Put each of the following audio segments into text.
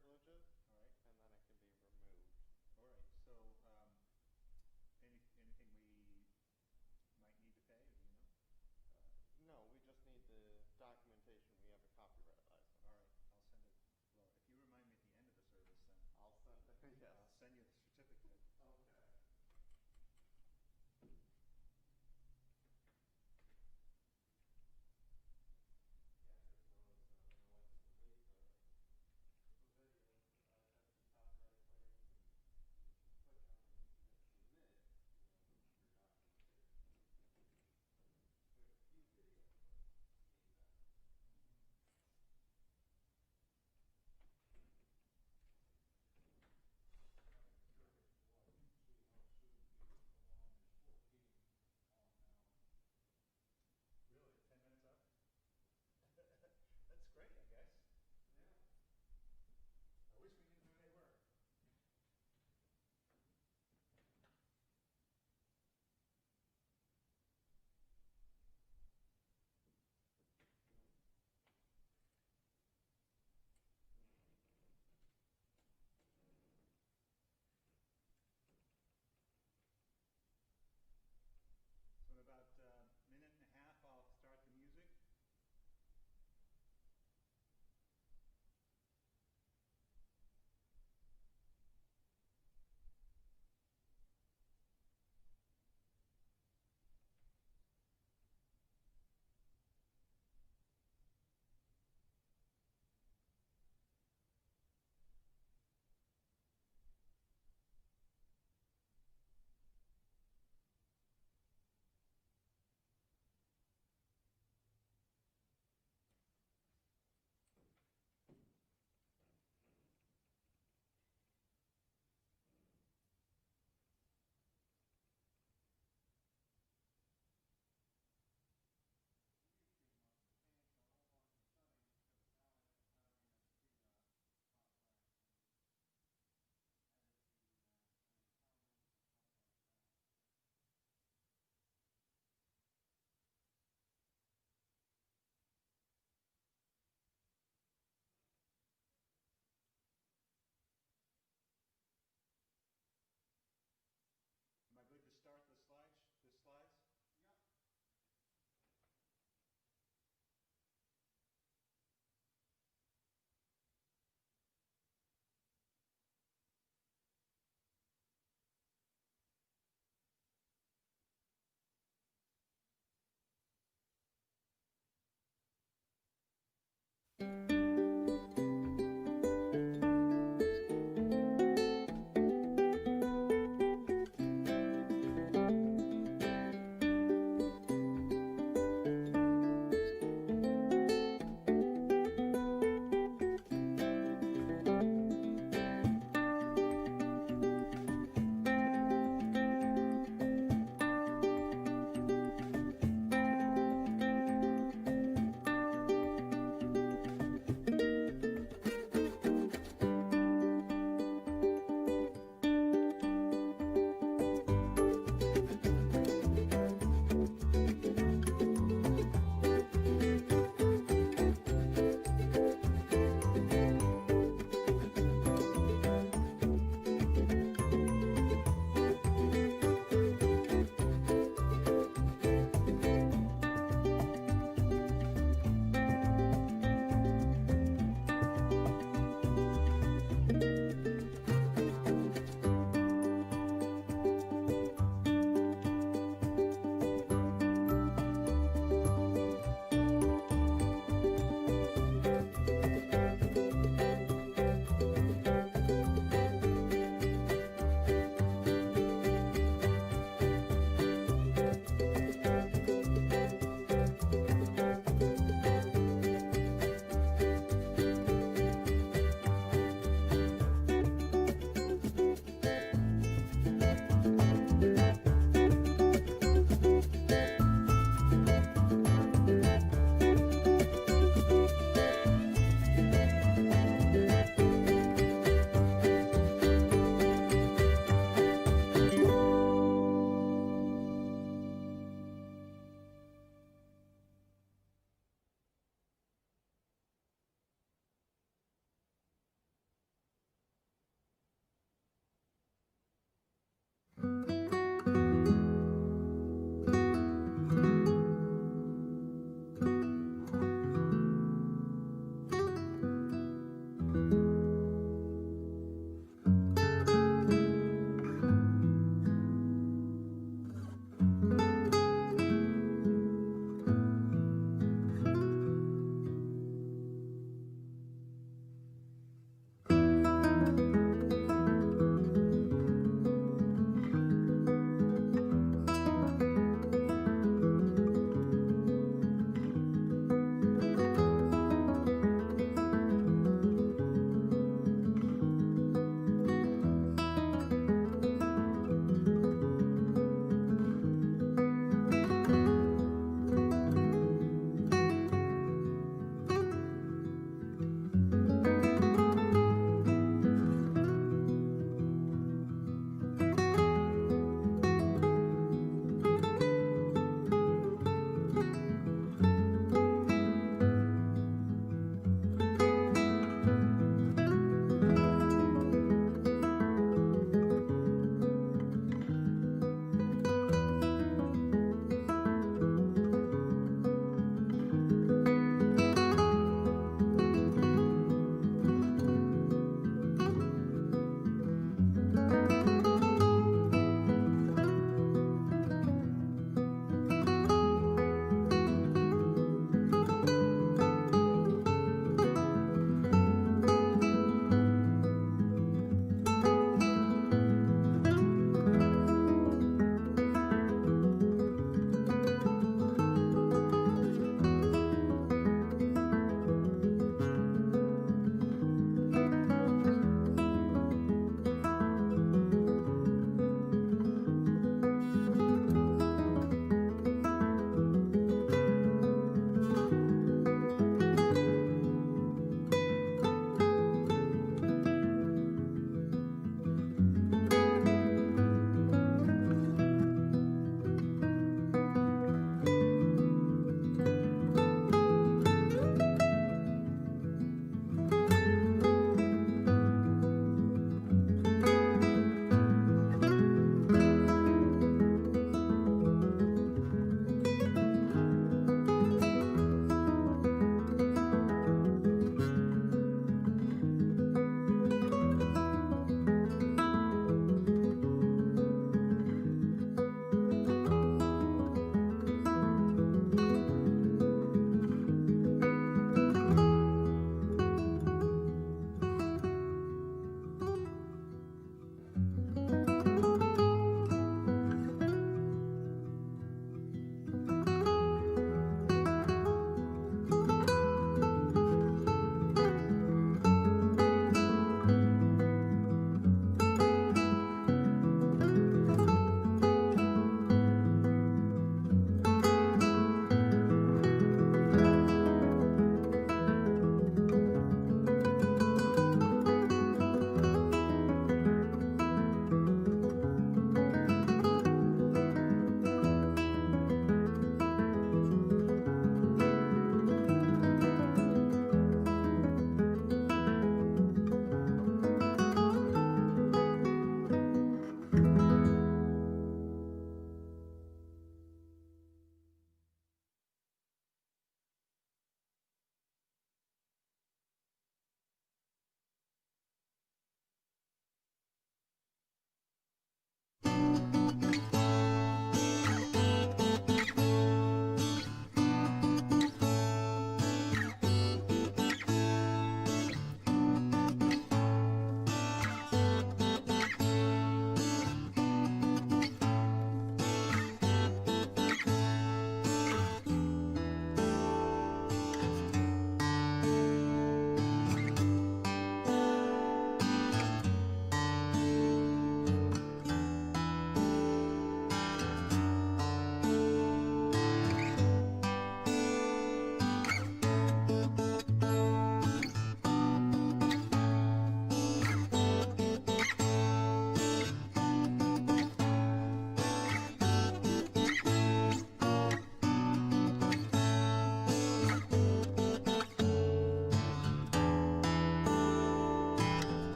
privileges, All right. and then it can be removed. All right. So, anything we might need to pay? Do you know? No, we just need the documentation. We have a copyright license. All right. I'll send it. Well, if you remind me at the end of the service, then I'll send it. Yes. I'll send you the certificate. Okay. Yeah, I just noticed that when I went to delete the video, I had the copyright claims, and you click on and hit submit, your documentation. We have a few videos that need that.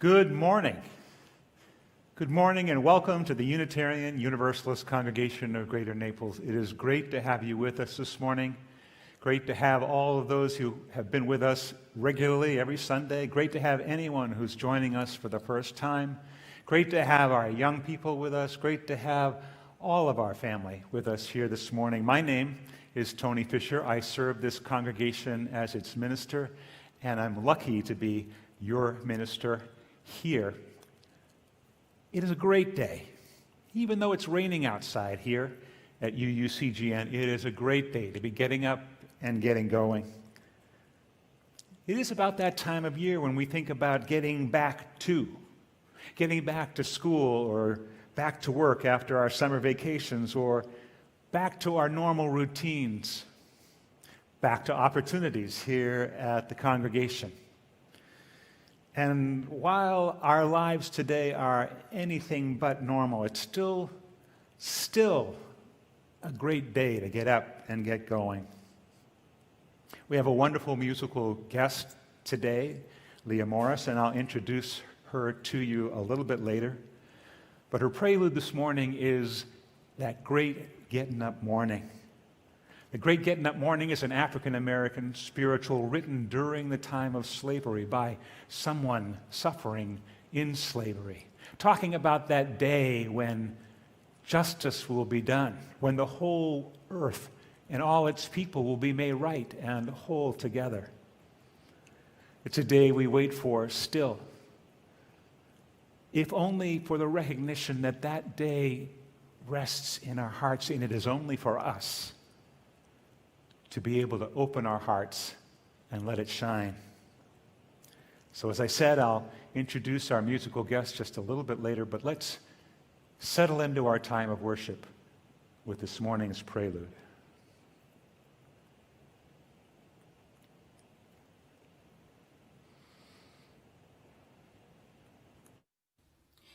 Good morning. Good morning and welcome to the Unitarian Universalist Congregation of Greater Naples. It is great to have you with us this morning. Great to have all of those who have been with us regularly every Sunday. Great to have anyone who's joining us for the first time. Great to have our young people with us. Great to have all of our family with us here this morning. My name is Tony Fisher. I serve this congregation as its minister, and I'm lucky to be your minister here. It is a great day. Even though it's raining outside here at UUCGN, it is a great day to be getting up and getting going. It is about that time of year when we think about getting back to school or back to work after our summer vacations or back to our normal routines, back to opportunities here at the congregation. And while our lives today are anything but normal, it's still a great day to get up and get going. We have a wonderful musical guest today, Leah Morris, and I'll introduce her to you a little bit later. But her prelude this morning is that great getting up morning. The Great Getting Up Morning is an African-American spiritual written during the time of slavery by someone suffering in slavery, talking about that day when justice will be done, when the whole earth and all its people will be made right and whole together. It's a day we wait for still, if only for the recognition that that day rests in our hearts, and it is only for us to be able to open our hearts and let it shine. So as I said, I'll introduce our musical guest just a little bit later, but let's settle into our time of worship with this morning's prelude.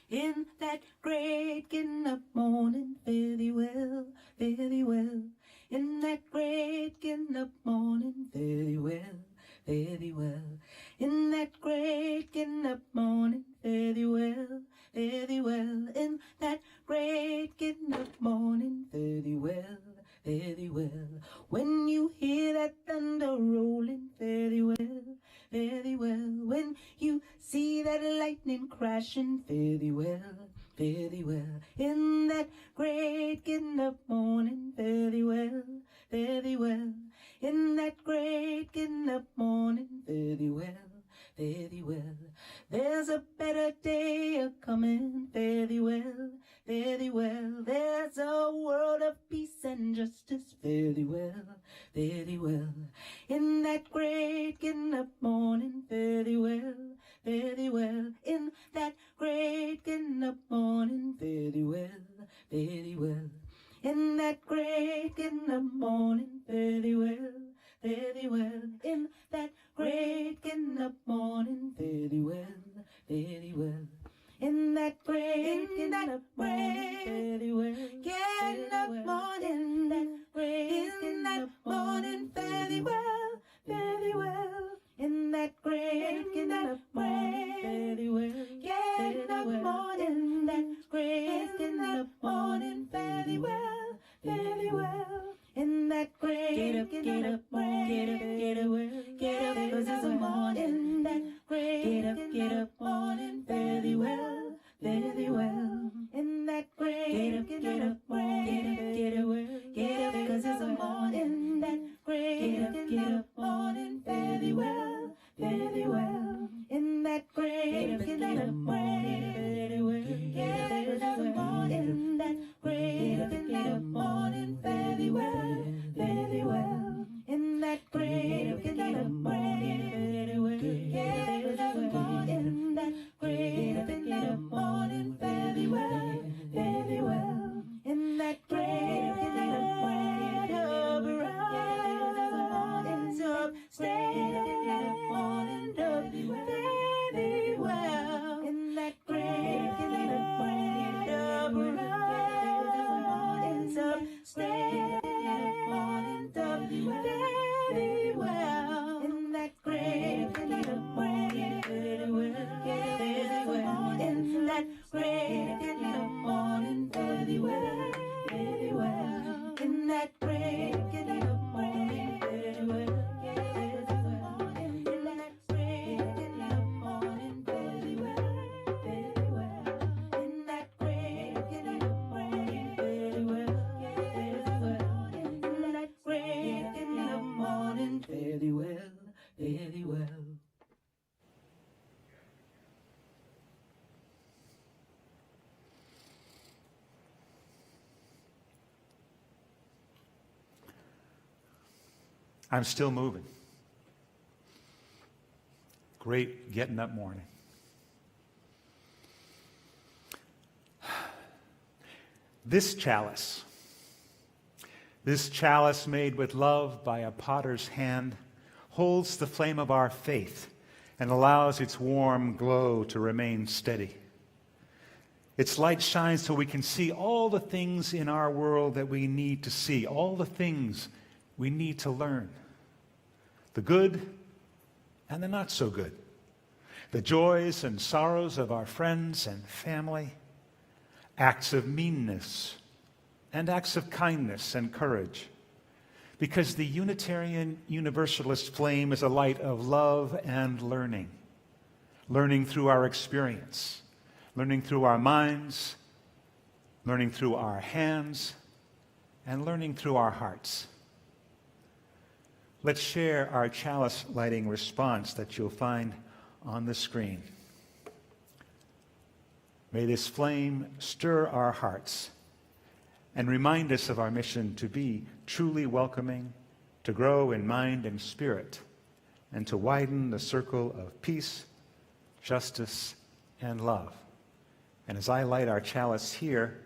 In that great getting up morning, fare thee well, fare thee well. In that great getting up morning, fare thee well, fare thee well. In that great getting up morning, fare thee well, fare thee well. In that great getting up morning, fare thee well, fare thee well. When you hear that thunder rolling, fare thee well, fare thee well. When you see that lightning crashing, fare thee well, fare thee well. In that great getting up morning, fare thee well, fare thee well. In that great getting up morning, fare thee well, fare thee well. There's a better day a-coming, fare thee well, fare thee well. There's a world of peace and justice, fare thee well, fare thee well. In that great getting up morning, fare thee well, fare thee well. In that great getting up morning, fare thee well, fare thee well. In that great getting up morning, fare thee well, fare thee well. In that great getting up morning, fare thee well, fare thee well. In that great getting up morning, fare thee well, getting up morning, that great getting up morning, fare thee well, fare thee well. In that great getting up morning, fare thee well, getting up morning, that great getting up morning, fare thee well, fare thee well. In that great get up morning, get up, cause it's a morning, that great get up morning, fare thee well, fare thee well. In that great get up morning, get up, cause it's a morning, that great get up morning, fare thee well, fare thee well. In that great get up morning, fare thee well, get up, cause it's a morning, that great get up morning, fare thee well, fare thee well. In that great get up morning, fare thee well, get up, cause it's a morning, I'm still moving. Great getting up morning. This chalice made with love by a potter's hand, holds the flame of our faith and allows its warm glow to remain steady. Its light shines so we can see all the things in our world that we need to see, all the things we need to learn. The good and the not so good. The joys and sorrows of our friends and family. Acts of meanness and acts of kindness and courage. Because the Unitarian Universalist flame is a light of love and learning. Learning through our experience. Learning through our minds. Learning through our hands. And learning through our hearts. Let's share our chalice lighting response that you'll find on the screen. May this flame stir our hearts and remind us of our mission to be truly welcoming, to grow in mind and spirit, and to widen the circle of peace, justice, and love. And as I light our chalice here,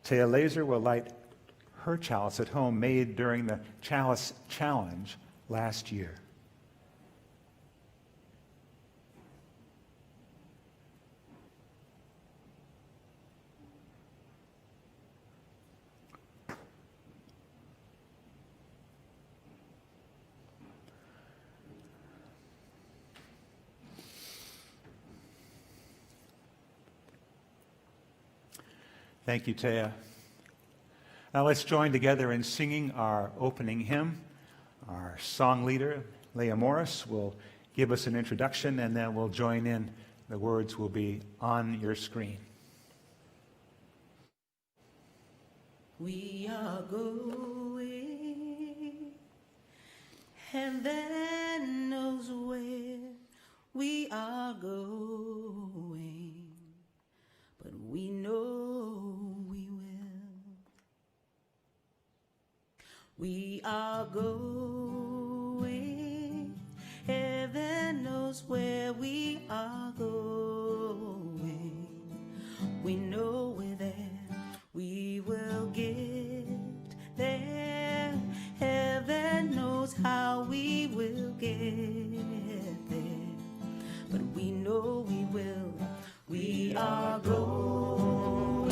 Taya Laser will light her chalice at home, made during the Chalice Challenge last year. Thank you, Taya. Now let's join together in singing our opening hymn. Our song leader, Leah Morris, will give us an introduction, and then we'll join in. The words will be on your screen. We are going, heaven knows where we are going, but we know we will. We are going, heaven knows where we are going. We know we're there, we will get there. Heaven knows how we will get there, but we know we will. We are going,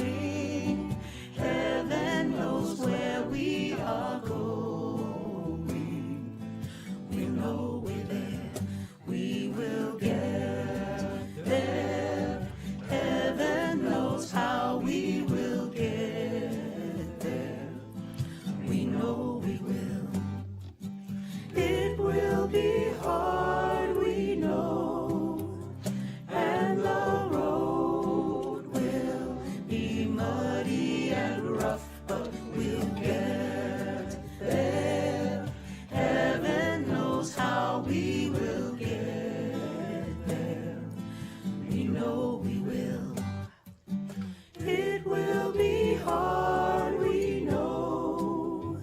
heaven knows where we are going. We know we're there, we will get there. Heaven knows how we will get there. We know we will. It will be hard, we know, and the road will be muddy and rough, but we'll get there. Heaven knows how we will get there. We know we will. It will be hard, we know,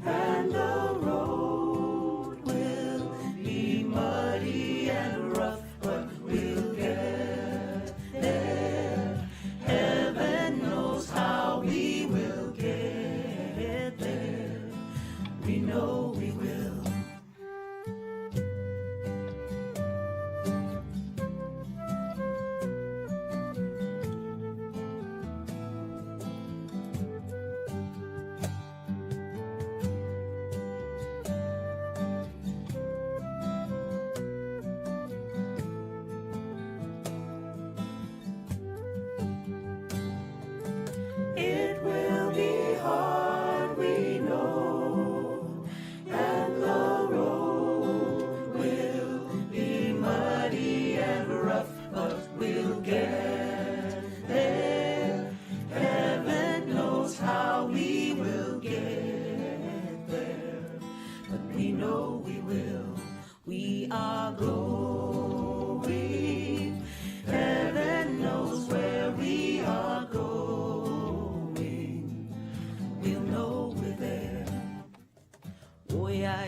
and the road will be muddy and rough, but we'll get there. Heaven knows how we will get there. We know we will. It will be hard, we know, and the road will be muddy and rough, but we'll get there. Heaven knows how we will get there, but we know we will. We are going, heaven knows where we are going. We'll know we're there. Oh yeah,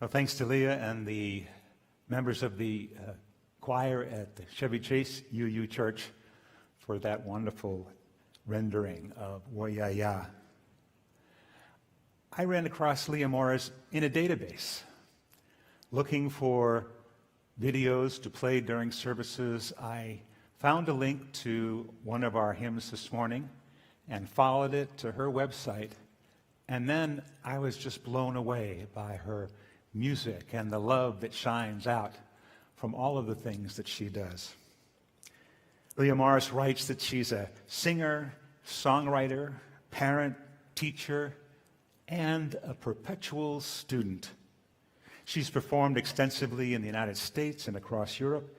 Well, thanks to Leah and the members of the choir at the Chevy Chase UU Church for that wonderful rendering of Woyaya. I ran across Leah Morris in a database, looking for videos to play during services. I found a link to one of our hymns this morning and followed it to her website. And then I was just blown away by her music and the love that shines out from all of the things that she does. Leah Morris writes that she's a singer, songwriter, parent, teacher, and a perpetual student. She's performed extensively in the United States and across Europe,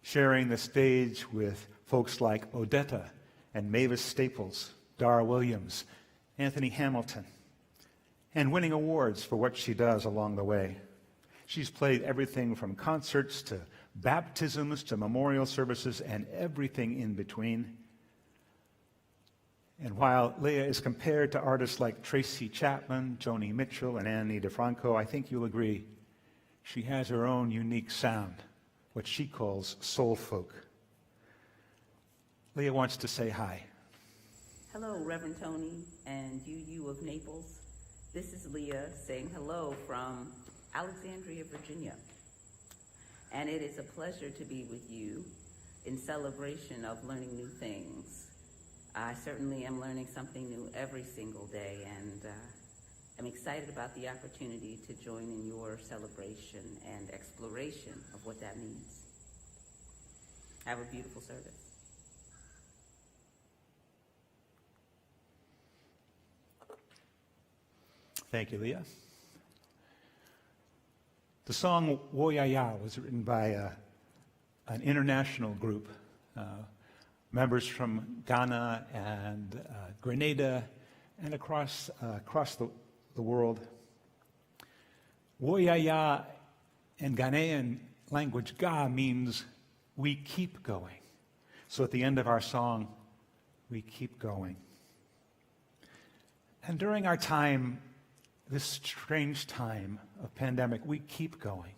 sharing the stage with folks like Odetta and Mavis Staples, Dara Williams, Anthony Hamilton, and winning awards for what she does along the way. She's played everything from concerts to baptisms to memorial services and everything in between. And while Leah is compared to artists like Tracy Chapman, Joni Mitchell, and Annie DeFranco, I think you'll agree she has her own unique sound, what she calls soul folk. Leah wants to say hi. Hello, Reverend Tony and UU of Naples. This is Leah saying hello from Alexandria, Virginia. And it is a pleasure to be with you in celebration of learning new things. I certainly am learning something new every single day, and I'm excited about the opportunity to join in your celebration and exploration of what that means. Have a beautiful service. Thank you, Leah. The song Woyaya was written by an international group, members from Ghana and Grenada and across the world. Woyaya in Ghanaian language, Ga means we keep going. So at the end of our song, we keep going. And during our time, this strange time of pandemic, we keep going,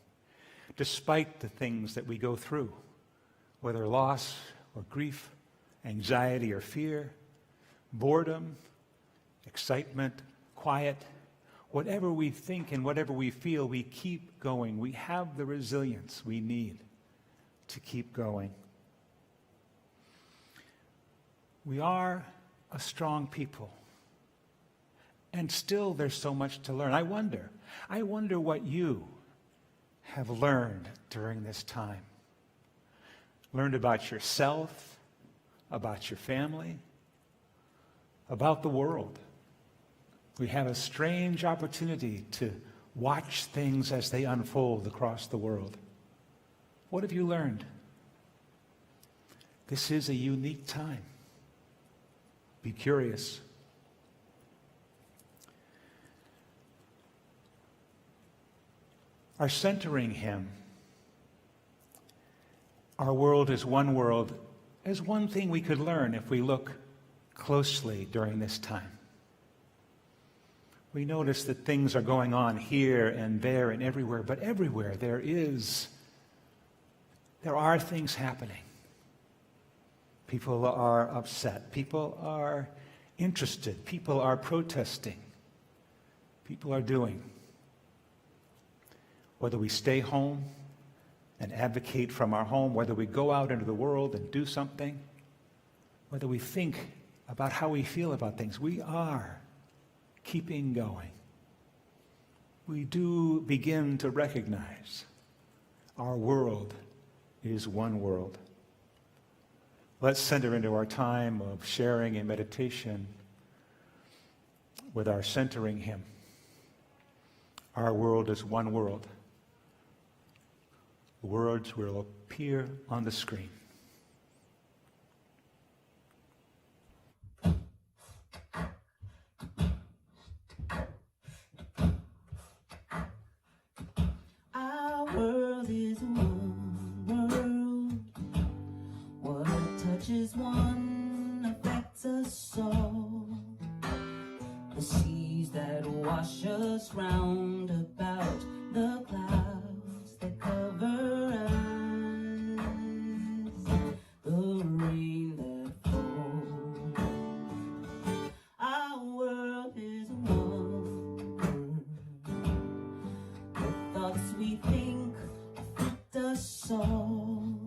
despite the things that we go through, whether loss or grief, anxiety or fear, boredom, excitement, quiet, whatever we think and whatever we feel, we keep going. We have the resilience we need to keep going. We are a strong people. And still there's so much to learn. I wonder what you have learned during this time. Learned about yourself, about your family, about the world. We have a strange opportunity to watch things as they unfold across the world. What have you learned? This is a unique time. Be curious. Our centering hymn, our world is one world, is one thing we could learn if we look closely during this time. We notice that things are going on here and there and everywhere, but everywhere there are things happening. People are upset. People are interested. People are protesting. People are doing. Whether we stay home and advocate from our home, whether we go out into the world and do something, whether we think about how we feel about things, we are keeping going. We do begin to recognize our world is one world. Let's center into our time of sharing and meditation with our centering hymn. Our world is one world. The words will appear on the screen. Our world is one world. What touches one affects us all. The seas that wash us round about the clouds that cover us, the rain that falls. Our world is one. The thoughts we think affect us all.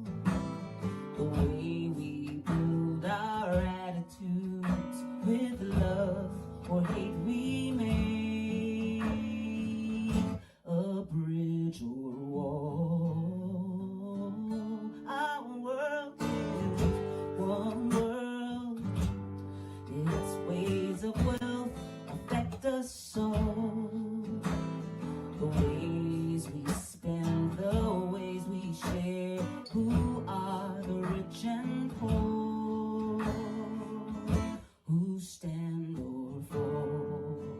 The way we build our attitudes with love or hate we make a bridge or wall. Our world is one world. Its ways of wealth affect us all. The ways we spend, the ways we share, who are the rich and poor, who stand or fall.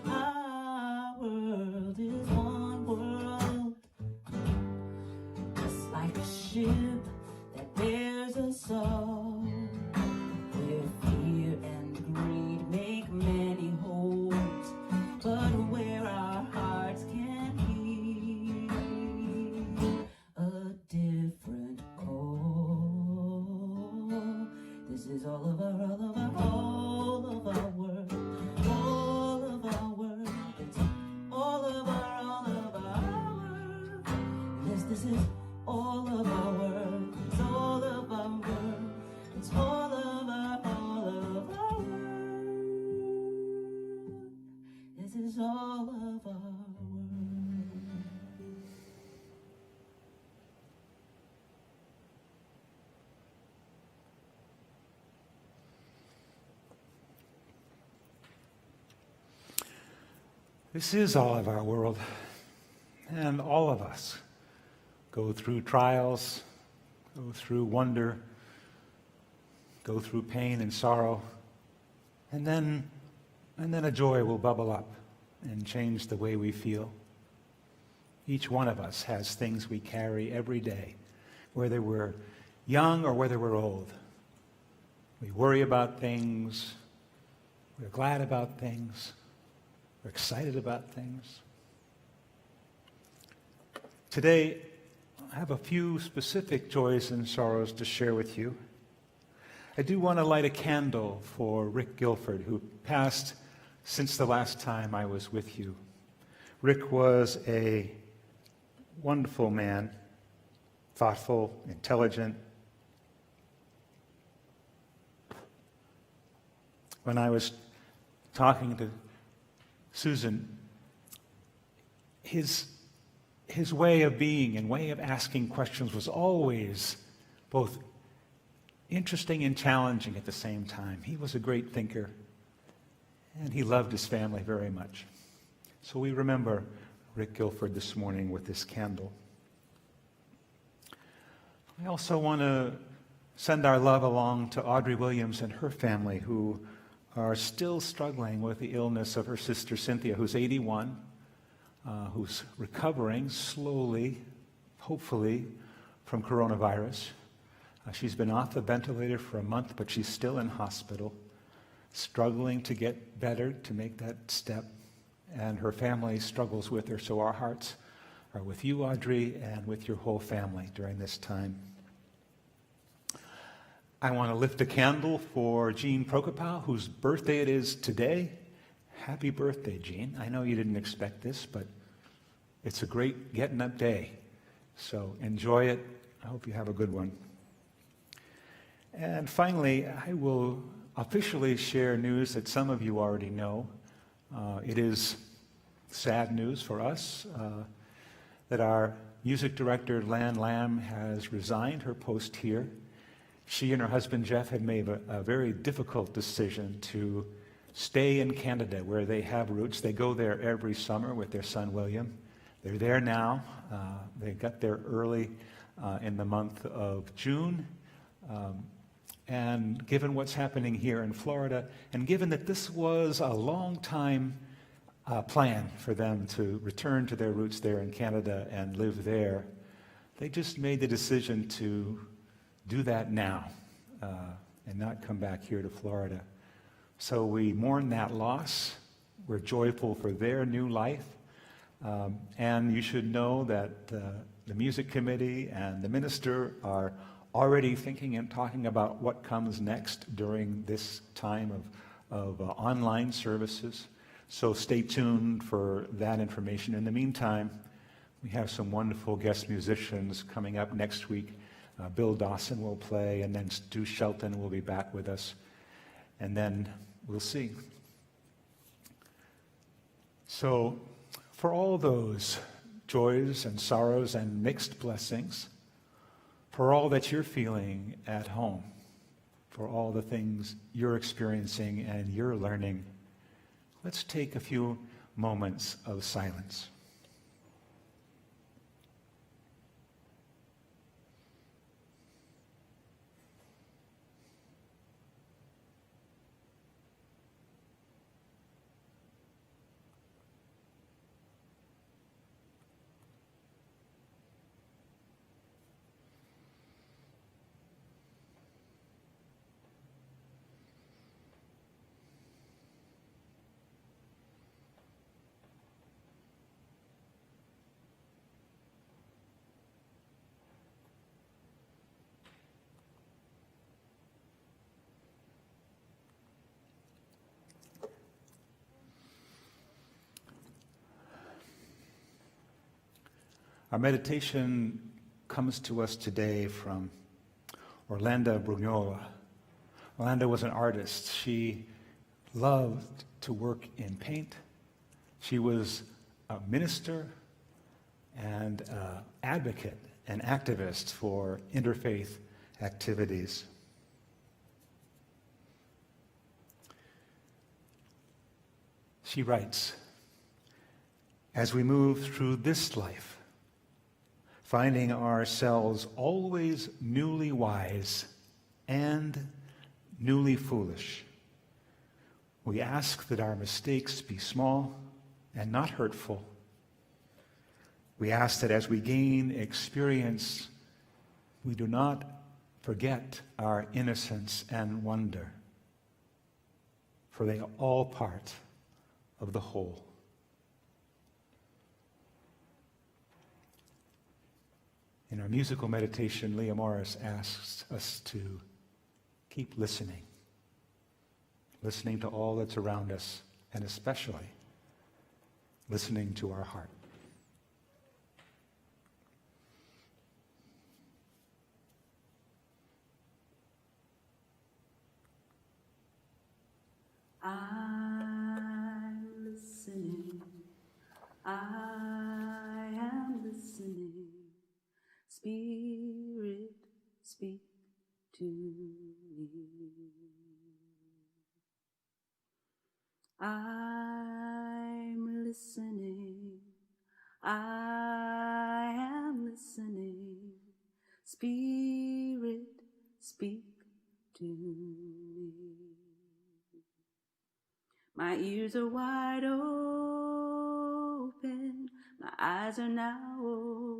Our world is one world, just like a ship that bears us all, where fear and greed make many holds, but where our hearts can hear a different call. This is all of our world, all of our world. It's all of our world. This is all of our world. It's all of our world. It's all of our world. This is all of our world. This is all of our world, and all of us go through trials, go through wonder, go through pain and sorrow, and then a joy will bubble up and change the way we feel. Each one of us has things we carry every day, whether we're young or whether we're old. We worry about things, we're glad about things, we're excited about things. Today, I have a few specific joys and sorrows to share with you. I do want to light a candle for Rick Guilford, who passed since the last time I was with you. Rick was a wonderful man, thoughtful, intelligent. When I was talking to Susan, his way of being and way of asking questions was always both interesting and challenging at the same time. He was a great thinker, and he loved his family very much. So we remember Rick Guilford this morning with this candle. I also want to send our love along to Audrey Williams and her family, who are still struggling with the illness of her sister Cynthia, who's 81, who's recovering slowly, hopefully, from coronavirus. She's been off the ventilator for a month, but she's still in hospital, struggling to get better, to make that step. And her family struggles with her, so our hearts are with you, Audrey, and with your whole family during this time. I want to lift a candle for Jean Prokopow, whose birthday it is today. Happy birthday, Jean. I know you didn't expect this, but it's a great getting up day. So enjoy it. I hope you have a good one. And finally, I will officially share news that some of you already know. It is sad news for us that our music director, Lan Lam, has resigned her post here. She and her husband, Jeff, had made a very difficult decision to stay in Canada, where they have roots. They go there every summer with their son, William. They're there now. They got there early in the month of June. And given what's happening here in Florida, and given that this was a long time plan for them to return to their roots there in Canada and live there, they just made the decision to do that now and not come back here to Florida. So we mourn that loss. We're joyful for their new life. And you should know that the music committee and the minister are already thinking and talking about what comes next during this time of online services. So stay tuned for that information. In the meantime, we have some wonderful guest musicians coming up next week. Bill Dawson will play, and then Stu Shelton will be back with us. And then we'll see. So, for all those joys and sorrows and mixed blessings, for all that you're feeling at home, for all the things you're experiencing and you're learning, let's take a few moments of silence. Our meditation comes to us today from Orlando Brugnola. Orlando was an artist. She loved to work in paint. She was a minister and advocate and activist for interfaith activities. She writes, "As we move through this life, finding ourselves always newly wise and newly foolish, we ask that our mistakes be small and not hurtful. We ask that as we gain experience, we do not forget our innocence and wonder, for they are all part of the whole." In our musical meditation, Leah Morris asks us to keep listening to all that's around us, and especially listening to our heart. I'm listening. I am listening. Spirit, speak to me. I'm listening. I am listening. Spirit, speak to me. My ears are wide open. My eyes are now open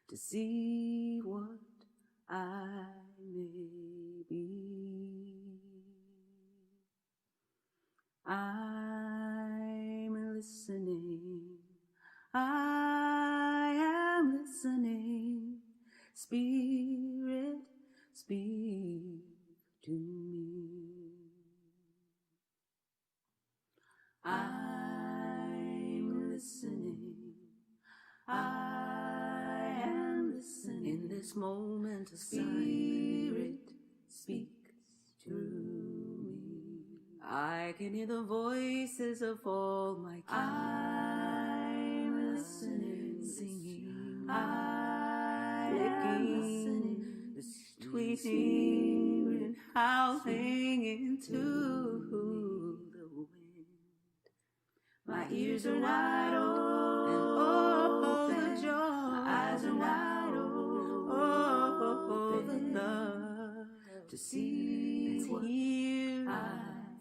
to see what I may be. I'm listening. I am listening. Spirit, speak to me. I'm listening. I am listening. In this moment of Spirit, speak through me. I can hear the voices of all my kin. I'm listening, singing. I am listening, tweeting and howling into the wind. My ears are wide open, oh, the joy. My eyes are wide open, oh, the love. To see and to hear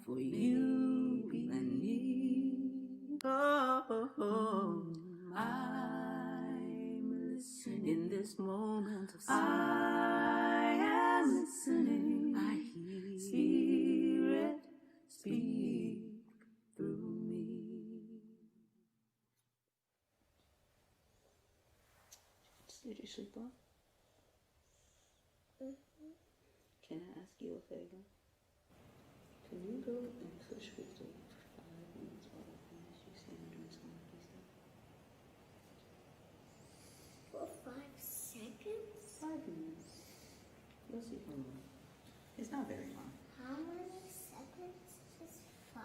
for you and me. Oh, I'm listening. In this moment of silence, I am listening. I hear Spirit speak through me. sleep well? Can I ask you a favor? Can you go and push Victor for 5 minutes while I finish you stand doing some lucky stuff? For 5 seconds? 5 minutes. You'll see how long. It's not very long. How many seconds is 5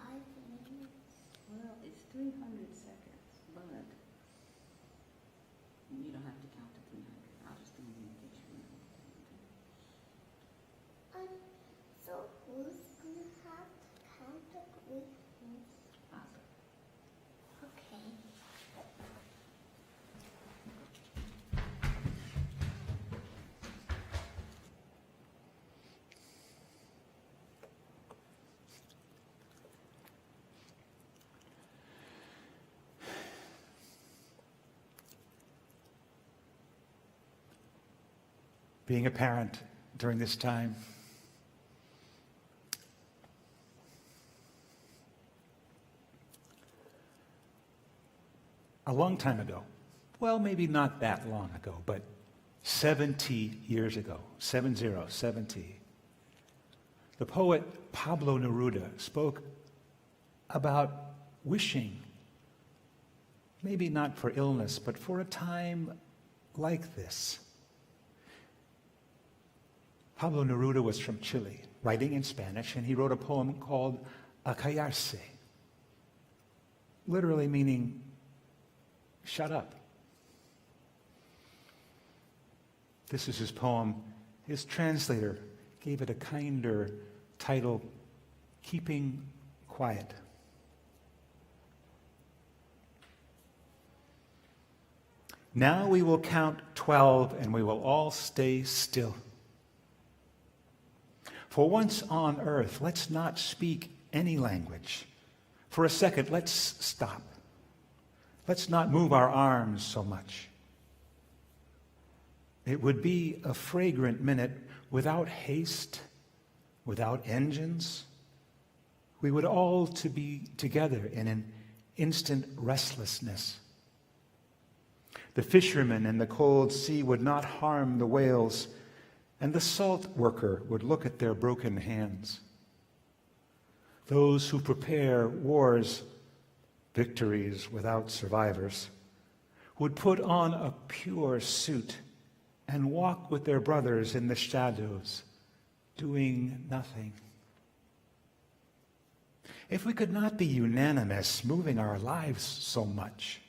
minutes? Well, it's 300 seconds, but you don't have to count to 300. I'll just do it in case you know. So who's gonna have to count it with me? Awesome. Okay. Being a parent during this time, a long time ago, well, maybe not that long ago, but 70 years ago, 70, the poet Pablo Neruda spoke about wishing, maybe not for illness, but for a time like this. Pablo Neruda was from Chile, writing in Spanish, and he wrote a poem called Acallarse, literally meaning shut up. This is his poem. His translator gave it a kinder title, Keeping Quiet. Now we will count 12 and we will all stay still. For once on earth, let's not speak any language. For a second, let's stop. Let's not move our arms so much. It would be a fragrant minute without haste, without engines. We would all to be together in an instant restlessness. The fishermen in the cold sea would not harm the whales, and the salt worker would look at their broken hands. Those who prepare wars, victories without survivors, would put on a pure suit and walk with their brothers in the shadows, doing nothing. If we could not be unanimous, moving our lives so much,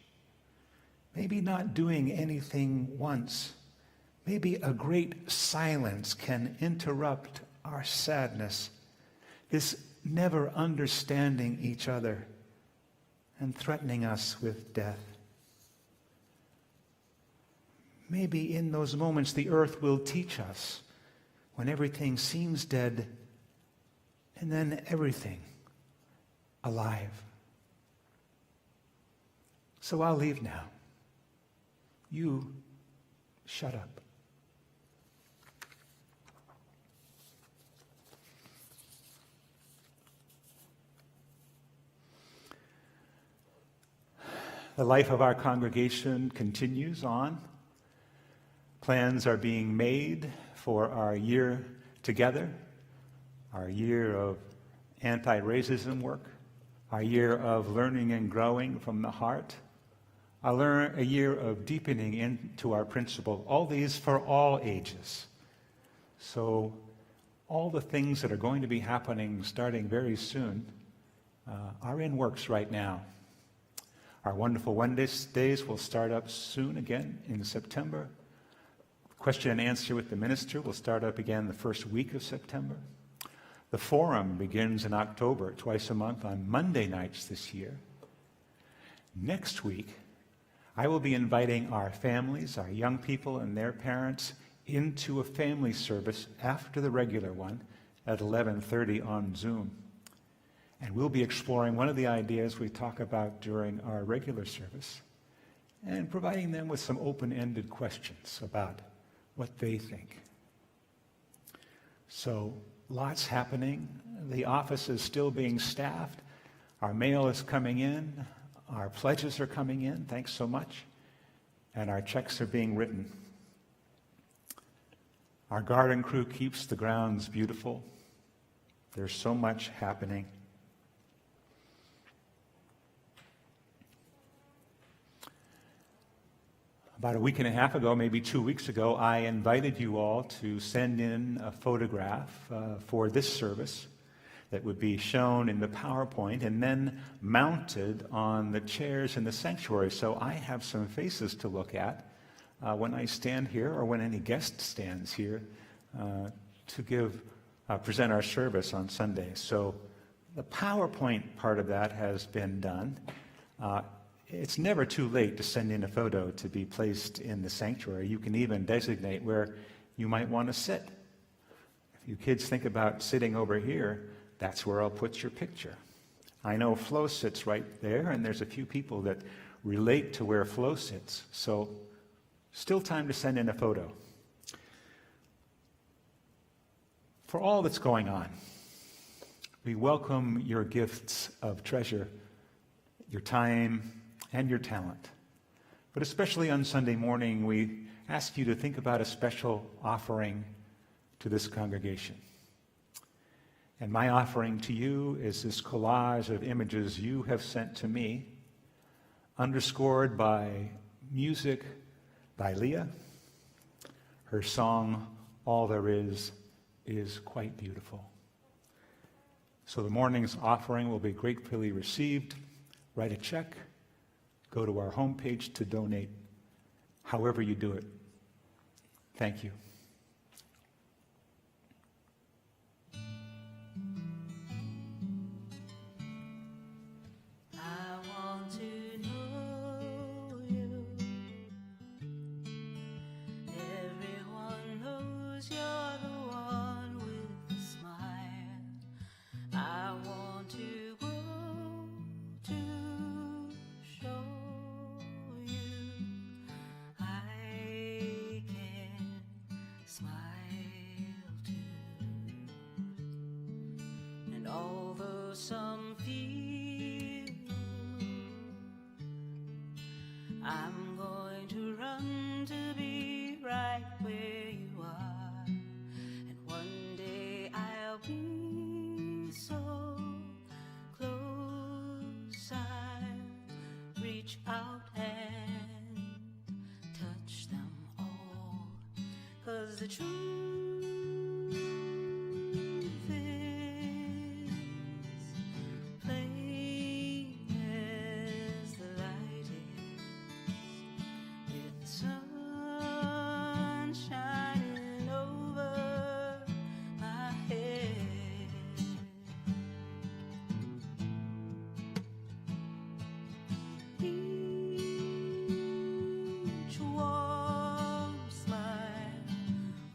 maybe not doing anything once, maybe a great silence can interrupt our sadness, this never understanding each other and threatening us with death. Maybe in those moments the earth will teach us when everything seems dead and then everything alive. So I'll leave now. You shut up. The life of our congregation continues on. Plans are being made for our year together, our year of anti-racism work, our year of learning and growing from the heart, a year of deepening into our principle, all these for all ages. So all the things that are going to be happening starting very soon are in works right now. Our Wonderful Wednesdays will start up soon again in September. Question and answer with the minister will start up again the first week of September. The forum begins in October, twice a month on Monday nights this year. Next week, I will be inviting our families, our young people and their parents into a family service after the regular one at 11:30 on Zoom. And we'll be exploring one of the ideas we talk about during our regular service and providing them with some open-ended questions about what they think. So lots happening. The office is still being staffed. Our mail is coming in. Our pledges are coming in. Thanks so much. And our checks are being written. Our garden crew keeps the grounds beautiful. There's so much happening. About a week and a half ago, maybe 2 weeks ago, I invited you all to send in a photograph for this service that would be shown in the PowerPoint and then mounted on the chairs in the sanctuary. So I have some faces to look at when I stand here or when any guest stands here to present our service on Sunday. So the PowerPoint part of that has been done. It's never too late to send in a photo to be placed in the sanctuary. You can even designate where you might want to sit. If you kids think about sitting over here, that's where I'll put your picture. I know Flo sits right there, and there's a few people that relate to where Flo sits. So still time to send in a photo. For all that's going on, we welcome your gifts of treasure, your time, and your talent. But especially on Sunday morning, we ask you to think about a special offering to this congregation. And my offering to you is this collage of images you have sent to me, underscored by music by Leah. Her song, All There Is quite beautiful. So the morning's offering will be gratefully received. Write a check. Go to our homepage to donate. However you do it. Thank you. I want to know you. Everyone knows you're the one with the smile. I want to grow to show you I can smile too. And although some feel I'm going to run to be right where you are, and one day I'll be so close I'll reach out and touch them all, 'cause the truth is plain as the light is, with the sun shining over my head. Each warm smile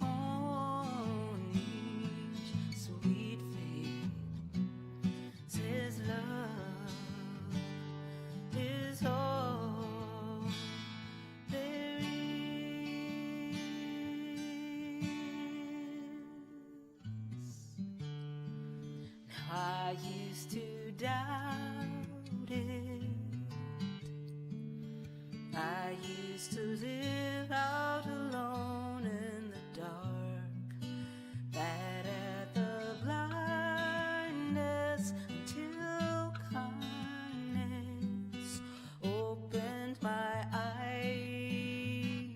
on each sweet face says love is all there is. Now I used to doubt it. I used to live out alone in the dark, bad at the blindness, until kindness opened my eyes,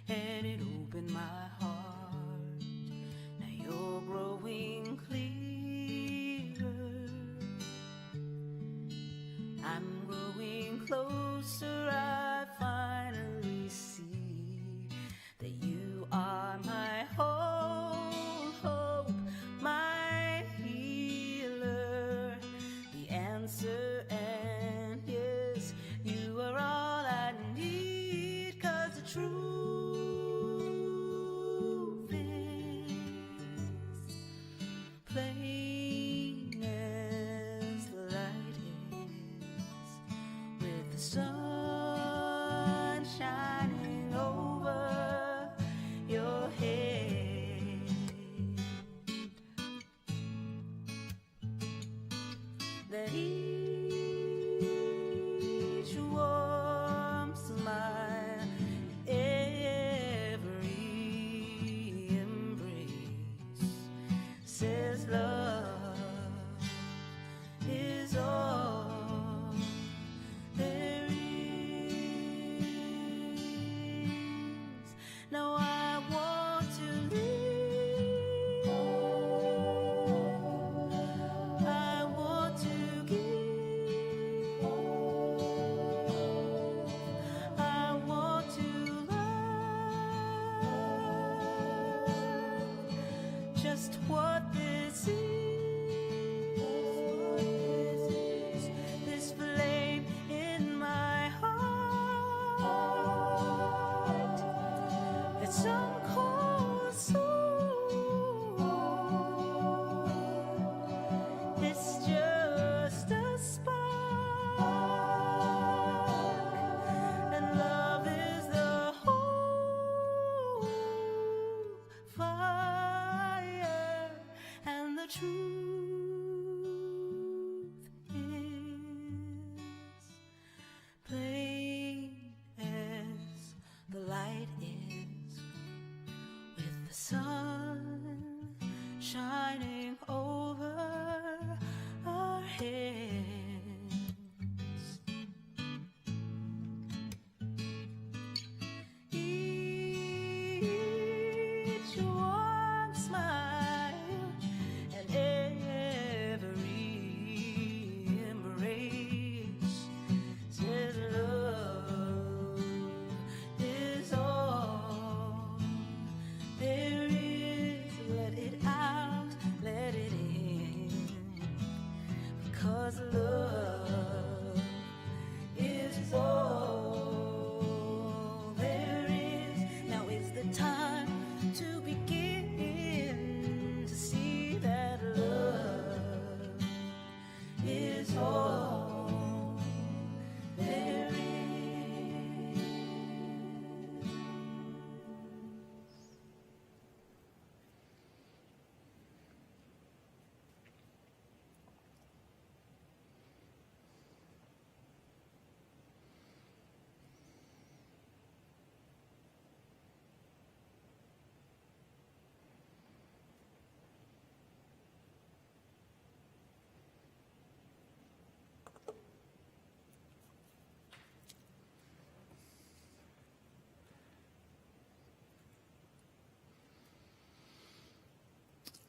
and it opened my heart. Now you're growing clearer, I'm growing closer, I finally see that you are my whole hope, my healer, the answer, and yes, you are all I need, 'cause the truth is plain as the light is, with the sun shining over your head. That each warm smile, every fire, and the truth is plain as the light is, with the sun shining over our heads. Each warm smile and every embrace says love is all there is. Let it out, let it in, because love is all there is. Now is the time to begin to see that love is all there is.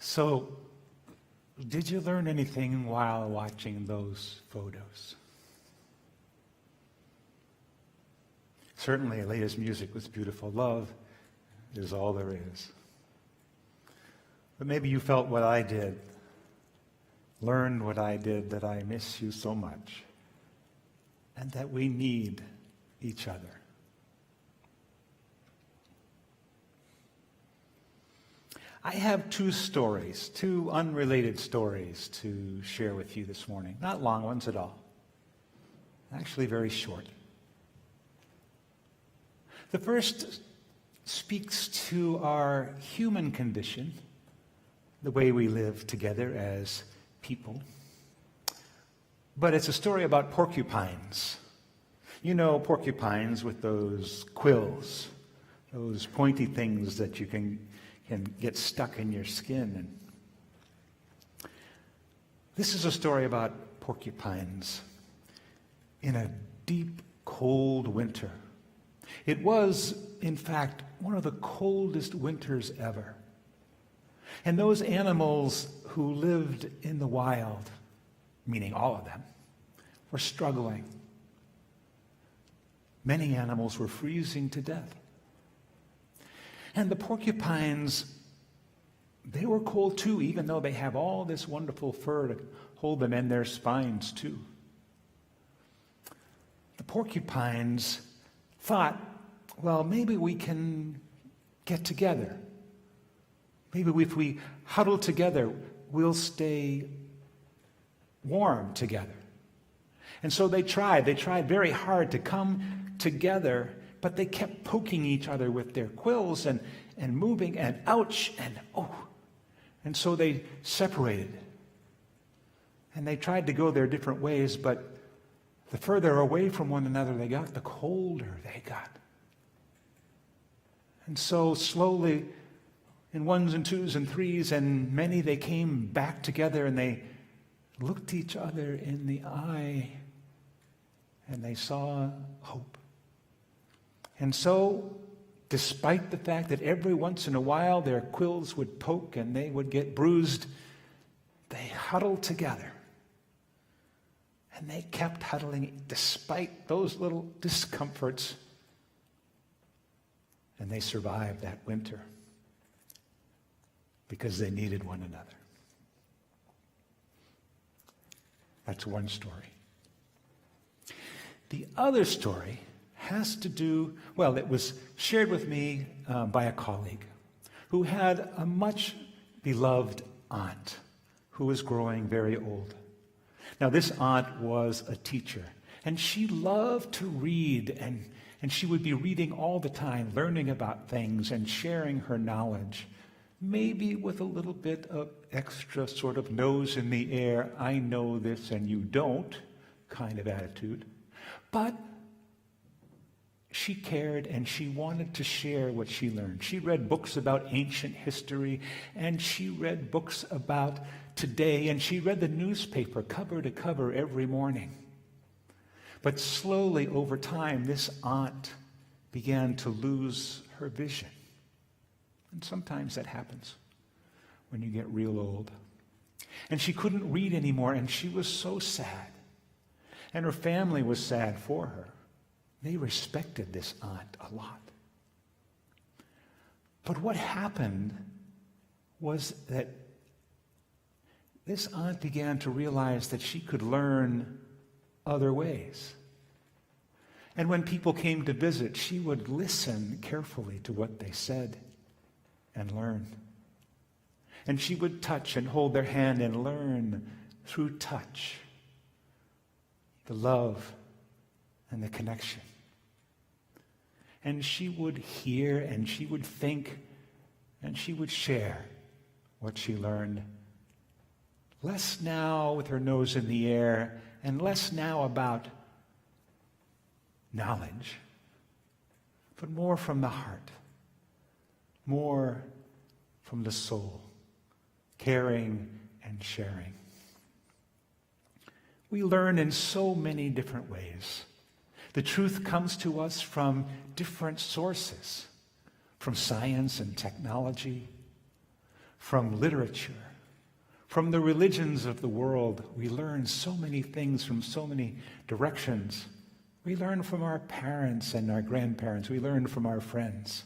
So, did you learn anything while watching those photos? Certainly, Leah's music was beautiful. Love is all there is. But maybe you felt what I did, learned what I did, that I miss you so much, and that we need each other. I have two unrelated stories to share with you this morning. Not long ones at all. Actually, very short. The first speaks to our human condition, the way we live together as people. But it's a story about porcupines. You know porcupines with those quills, those pointy things that you can get stuck in your skin. And this is a story about porcupines in a deep, cold winter. It was, in fact, one of the coldest winters ever. And those animals who lived in the wild, meaning all of them, were struggling. Many animals were freezing to death. And the porcupines, they were cold too, even though they have all this wonderful fur to hold them in their spines too. The porcupines thought, well, maybe we can get together. Maybe if we huddle together, we'll stay warm together. And so they tried very hard to come together, but they kept poking each other with their quills and moving, and ouch, and oh. And so they separated. And they tried to go their different ways, but the further away from one another they got, the colder they got. And so slowly, in ones and twos and threes and many, they came back together and they looked each other in the eye and they saw hope. And so, despite the fact that every once in a while their quills would poke and they would get bruised, they huddled together. And they kept huddling despite those little discomforts. And they survived that winter because they needed one another. That's one story. The other story has to do, well, it was shared with me by a colleague who had a much beloved aunt who was growing very old. Now, this aunt was a teacher, and she loved to read, and she would be reading all the time, learning about things and sharing her knowledge. maybe with a little bit of extra sort of nose in the air, I know this and you don't kind of attitude. But she cared and she wanted to share what she learned. She read books about ancient history, and she read books about today, and she read the newspaper cover to cover every morning. But slowly over time, this aunt began to lose her vision. And sometimes that happens when you get real old. And she couldn't read anymore, and she was so sad. And her family was sad for her. They respected this aunt a lot. But what happened was that this aunt began to realize that she could learn other ways. And when people came to visit, she would listen carefully to what they said and learn. And she would touch and hold their hand and learn through touch the love and the connection. And she would hear and she would think and she would share what she learned. Less now with her nose in the air and less now about knowledge, but more from the heart, more from the soul, caring and sharing. We learn in so many different ways. The truth comes to us from different sources, from science and technology, from literature, from the religions of the world. We learn so many things from so many directions. We learn from our parents and our grandparents. We learn from our friends.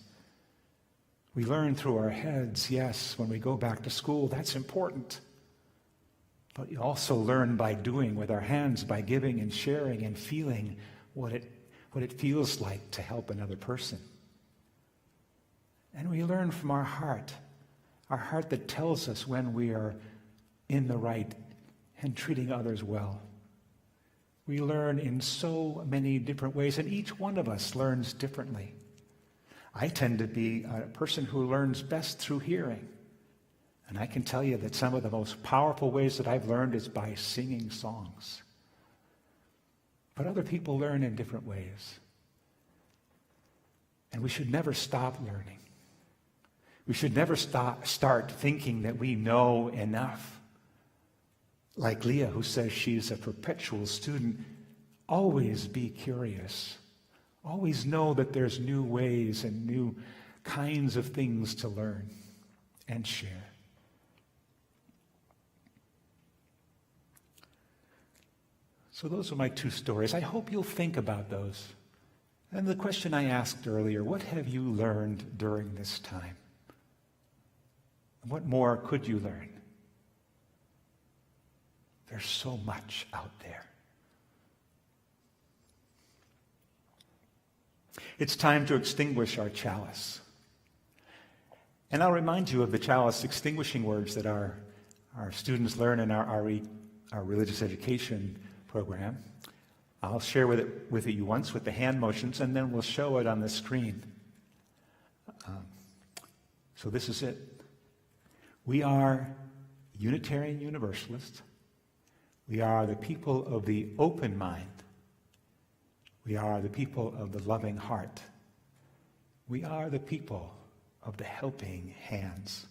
We learn through our heads, yes, when we go back to school. That's important. But you also learn by doing with our hands, by giving and sharing and feeling what it feels like to help another person. And we learn from our heart that tells us when we are in the right and treating others well. We learn in so many different ways, and each one of us learns differently. I tend to be a person who learns best through hearing. And I can tell you that some of the most powerful ways that I've learned is by singing songs. But other people learn in different ways. And we should never stop learning. We should never start thinking that we know enough. Like Leah, who says she's a perpetual student, always be curious. Always know that there's new ways and new kinds of things to learn and share. So those are my two stories. I hope you'll think about those. And the question I asked earlier, what have you learned during this time? What more could you learn? There's so much out there. It's time to extinguish our chalice. And I'll remind you of the chalice extinguishing words that our students learn in our religious education program. I'll share with you once with the hand motions, and then we'll show it on the screen. So this is it. We are Unitarian Universalists. We are the people of the open mind. We are the people of the loving heart. We are the people of the helping hands.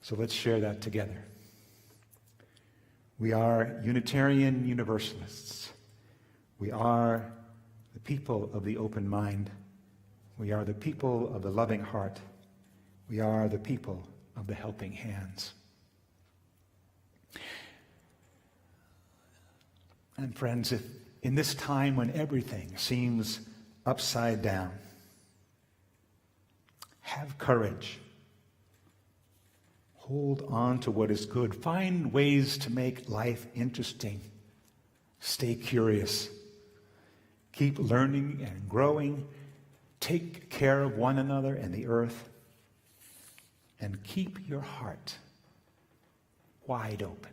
So let's share that together. We are Unitarian Universalists. We are the people of the open mind. We are the people of the loving heart. We are the people of the helping hands. And friends, if in this time when everything seems upside down, have courage. Hold on to what is good. Find ways to make life interesting. Stay curious. Keep learning and growing. Take care of one another and the earth. And keep your heart wide open.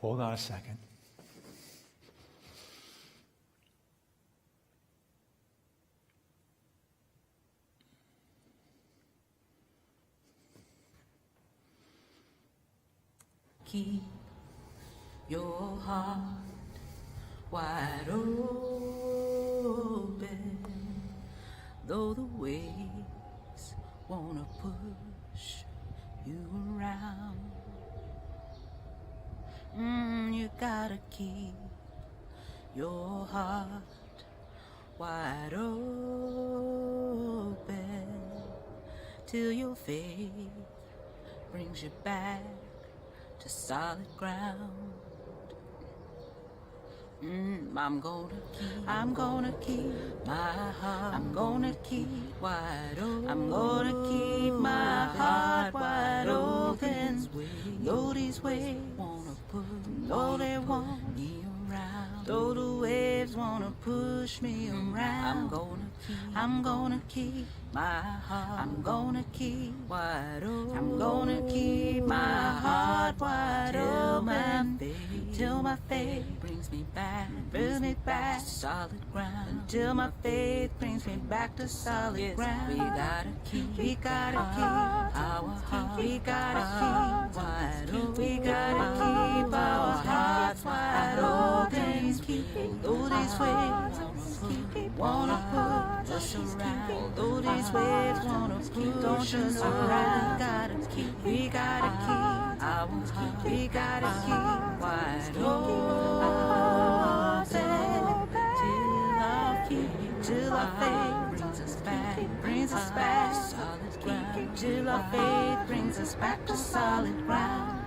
Hold on a second. Keep your heart wide open, though the waves wanna push you around. You gotta keep your heart wide open till your faith brings you back to solid ground. I'm gonna keep my heart. I'm gonna keep wide open. I'm gonna keep my heart wide open. Though these waves wanna push, though they want me around, though the waves wanna push me around, I'm gonna keep my heart. I'm gonna keep wide open. I'm gonna keep my heart wide open till my faith brings me back to solid ground. Until my faith brings me back to solid ground. We gotta keep our heart. We gotta keep wide open. We gotta keep our hearts wide open. Though these waves wanna push us around, though these waves wanna push us around, we gotta keep our heart. We gotta keep wide open till our faith brings us back to solid ground. Till our faith brings us back to solid ground.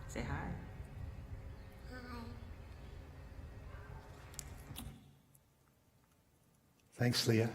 Say hi. Thanks, Leah.